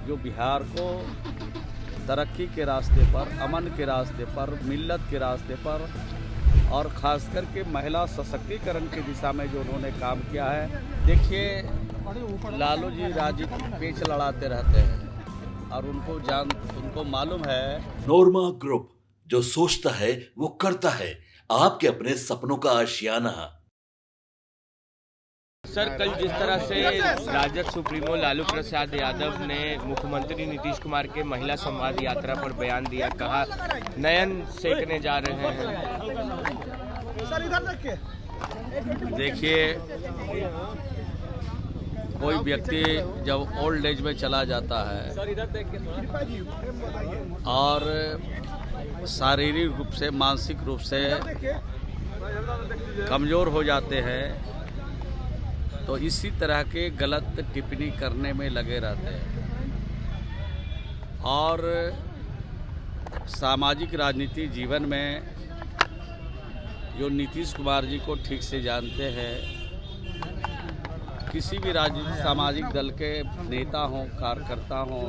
जो बिहार को तरक्की के रास्ते पर, अमन के रास्ते पर, मिल्लत के रास्ते पर और ख़ास करके महिला सशक्तिकरण की दिशा में जो उन्होंने काम किया है। देखिए, लालू जी राजनीतिक पेच लड़ाते रहते हैं और उनको मालूम है। नोरमा ग्रुप, जो सोचता है वो करता है। आपके अपने सपनों का आशियाना। सर, कल जिस तरह से राजद सुप्रीमो लालू प्रसाद यादव ने मुख्यमंत्री नीतीश कुमार के महिला संवाद यात्रा पर बयान दिया, कहा नयन सेकने जा रहे हैं। देखिए, कोई व्यक्ति जब ओल्ड एज में चला जाता है और शारीरिक रूप से, मानसिक रूप से कमज़ोर हो जाते हैं तो इसी तरह के गलत टिप्पणी करने में लगे रहते हैं। और सामाजिक राजनीति जीवन में जो नीतीश कुमार जी को ठीक से जानते हैं, किसी भी राजनीतिक सामाजिक दल के नेता हों, कार्यकर्ता हों,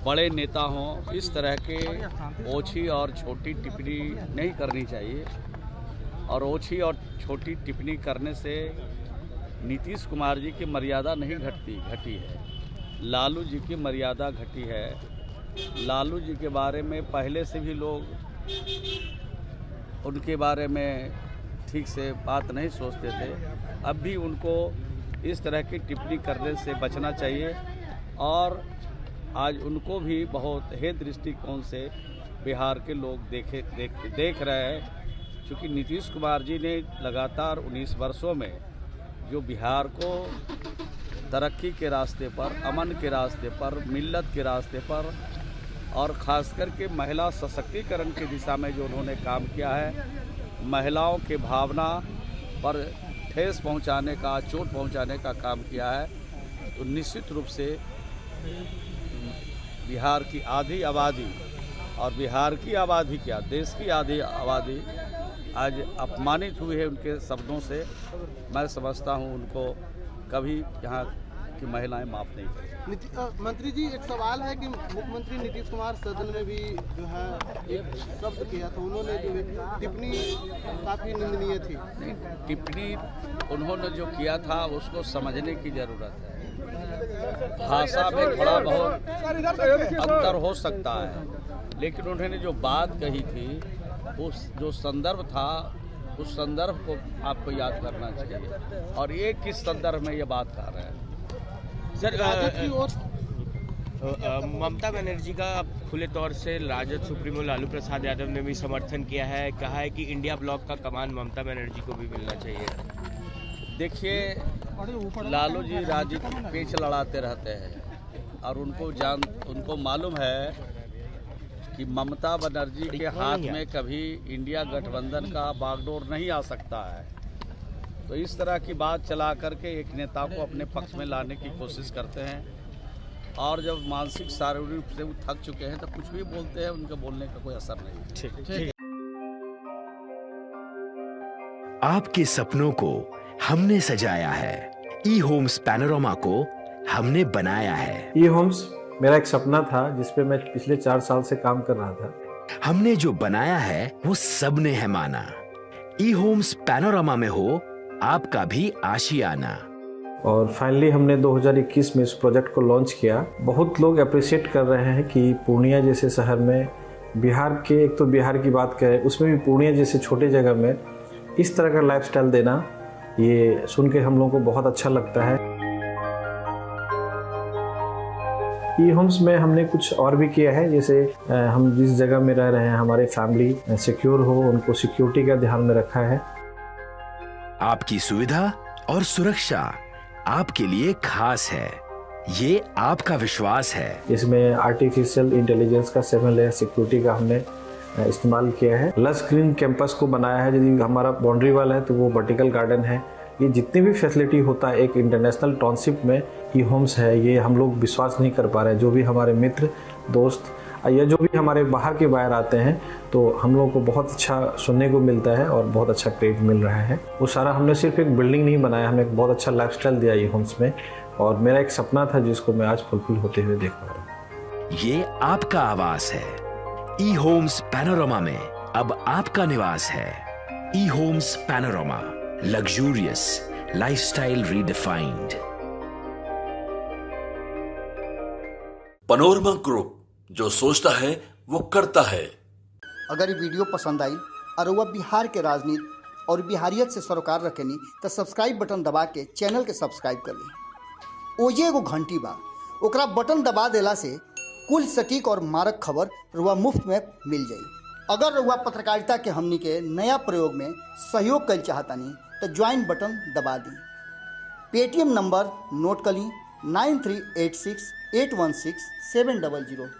बड़े नेता हों, इस तरह के ओछी और छोटी टिप्पणी नहीं करनी चाहिए। और ओछी और छोटी टिप्पणी करने से नीतीश कुमार जी की मर्यादा नहीं घटी है, लालू जी की मर्यादा घटी है। लालू जी के बारे में पहले से भी लोग उनके बारे में ठीक से बात नहीं सोचते थे, अब भी उनको इस तरह की टिप्पणी करने से बचना चाहिए। और आज उनको भी बहुत हे दृष्टिकोण से बिहार के लोग देख रहे हैं, क्योंकि नीतीश कुमार जी ने लगातार 19 वर्षों में जो बिहार को तरक्की के रास्ते पर, अमन के रास्ते पर, मिल्लत के रास्ते पर और ख़ास करके महिला सशक्तिकरण की दिशा में जो उन्होंने काम किया है, महिलाओं के भावना पर ठेस पहुंचाने का, चोट पहुंचाने का काम किया है, तो निश्चित रूप से बिहार की आधी आबादी, और बिहार की आबादी क्या, देश की आधी आबादी आज अपमानित हुई है उनके शब्दों से। मैं समझता हूं उनको कभी यहाँ की महिलाएं माफ़ नहीं करेंगी। मंत्री जी, एक सवाल है कि मुख्यमंत्री नीतीश कुमार सदन में भी जो है एक शब्द किया था, उन्होंने जो टिप्पणी काफ़ी निंदनीय थी। टिप्पणी उन्होंने जो किया था उसको समझने की ज़रूरत है। भाषा में थोड़ा बहुत अंतर हो सकता है, लेकिन उन्होंने जो बात कही थी, उस जो संदर्भ था, उस संदर्भ को आपको याद करना चाहिए और ये किस संदर्भ में ये बात कर रहे हैं। सर, ममता बनर्जी का खुले तौर से राजद सुप्रीमो लालू प्रसाद यादव ने भी समर्थन किया है, कहा है कि इंडिया ब्लॉक का कमान ममता बनर्जी को भी मिलना चाहिए। देखिए, लालू जी राजनीतिक पेच लड़ाते रहते हैं और उनको मालूम है कि ममता बनर्जी के हाथ में कभी इंडिया गठबंधन का बागडोर नहीं आ सकता है। तो इस तरह की बात चला करके एक नेता को अपने पक्ष में लाने की कोशिश करते हैं, और जब मानसिक शारीरिक रूप से वो थक चुके हैं तो कुछ भी बोलते हैं, उनके बोलने का कोई असर नहीं। ठीक। आपके सपनों को हमने सजाया है, ई होम्स पैनोरमा को हमने बनाया है। ई होम्स मेरा एक सपना था जिस पे मैं पिछले 4 साल से काम कर रहा था। हमने जो बनाया है वो सबने है माना। ई होम्स पैनोरमा में हो आपका भी आशियाना। और फाइनली हमने 2021 में इस प्रोजेक्ट को लॉन्च किया। बहुत लोग अप्रिशिएट कर रहे हैं कि पूर्णिया जैसे शहर में, बिहार के, एक तो बिहार की बात करें उसमें भी पूर्णिया जैसे छोटे जगह में इस तरह का लाइफस्टाइल देना, ये सुन के हम लोगों को बहुत अच्छा लगता है। ई होम्स में हमने कुछ और भी किया है, जैसे हम जिस जगह में रह रहे हैं हमारे फैमिली सिक्योर हो, उनको सिक्योरिटी का ध्यान में रखा है। आपकी सुविधा और सुरक्षा आपके लिए खास है, ये आपका विश्वास है। इसमें आर्टिफिशियल इंटेलिजेंस का 7 लेयर सिक्योरिटी का हमने इस्तेमाल किया है। लस ग्रीन कैंपस को बनाया है, यदि हमारा बाउंड्री वाल है तो वो वर्टिकल गार्डन है। ये जितनी भी फैसिलिटी होता है एक इंटरनेशनल टाउनशिप में, ई होम्स है, ये हम लोग विश्वास नहीं कर पा रहे हैं। जो भी हमारे मित्र, दोस्त या जो भी हमारे बाहर के बाहर आते हैं, तो हम लोगों को बहुत अच्छा सुनने को मिलता है और बहुत अच्छा क्रेडिट मिल रहा है। वो सारा हमने सिर्फ एक बिल्डिंग नहीं बनाया, हमें एक बहुत अच्छा लाइफस्टाइल दिया ई होम्स में, और मेरा एक सपना था जिसको मैं आज फुलफिल होते हुए देख पा रहा हूँ। ये आपका आवास है। ई होम्स पैनोरामा में अब आपका निवास है। E homes panorama, luxurious lifestyle redefined. Panorama group, जो सोचता है वो करता है। अगर ये वीडियो पसंद आई और वह बिहार के राजनीति और बिहारियत से सरोकार रखेनी तो सब्सक्राइब बटन दबा के चैनल के सब्सक्राइब कर ली। ओजे एगो घंटी बा, ओकरा बटन दबा देला से कुल सटीक और मारक खबर रुआ मुफ्त में मिल जाई। अगर रुआ पत्रकारिता के हमनी के नया प्रयोग में सहयोग कर चाहतानी तो ज्वाइन बटन दबा दी। पेटीएम नंबर नोट कर ली 9386816700।